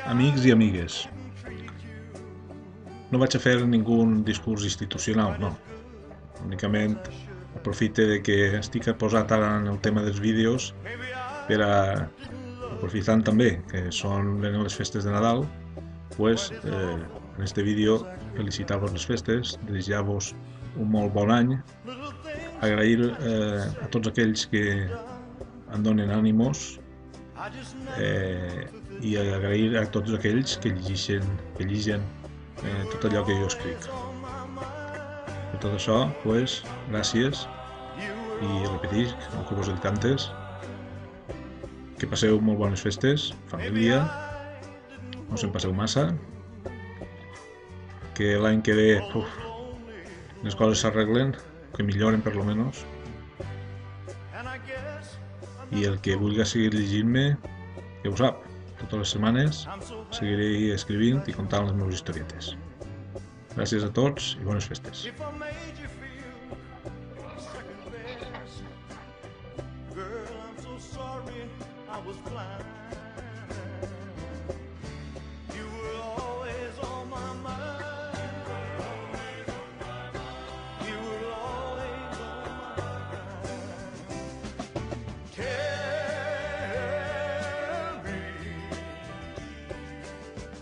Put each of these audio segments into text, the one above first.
amics i amigues. No vaig a fer ningú discurs institucional, no. Únicament aprofite de que estic posat ara en el tema dels vídeos per a, aprofitant també que són les festes de Nadal, pues, en este vídeo felicitar-vos les festes, desitjar-vos un molt bon any, agrair a tots aquells que em donen ànimos i agrair a tots aquells que llegeixen tot allò que jo escric. Per tot això, pues, gràcies i repetir, el que vos he dit antes, que passeu molt bones festes, família, no se'n passeu massa, que l'any que ve les coses s'arreglen, que milloren per lo menos, i el que vulgui seguir llegint-me, ja ho sap, totes les setmanes seguiré escrivint i contant les meves historietes. Gràcies a tots i bones festes.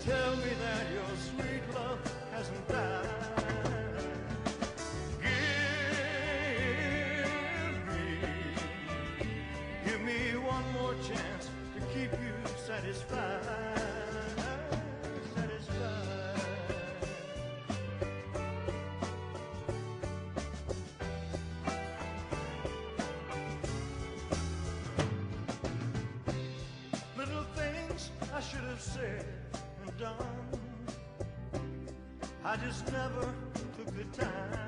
Tell me that your sweet love hasn't died. Give me one more chance to keep you satisfied. Little things I should have said and done, I just never took the time.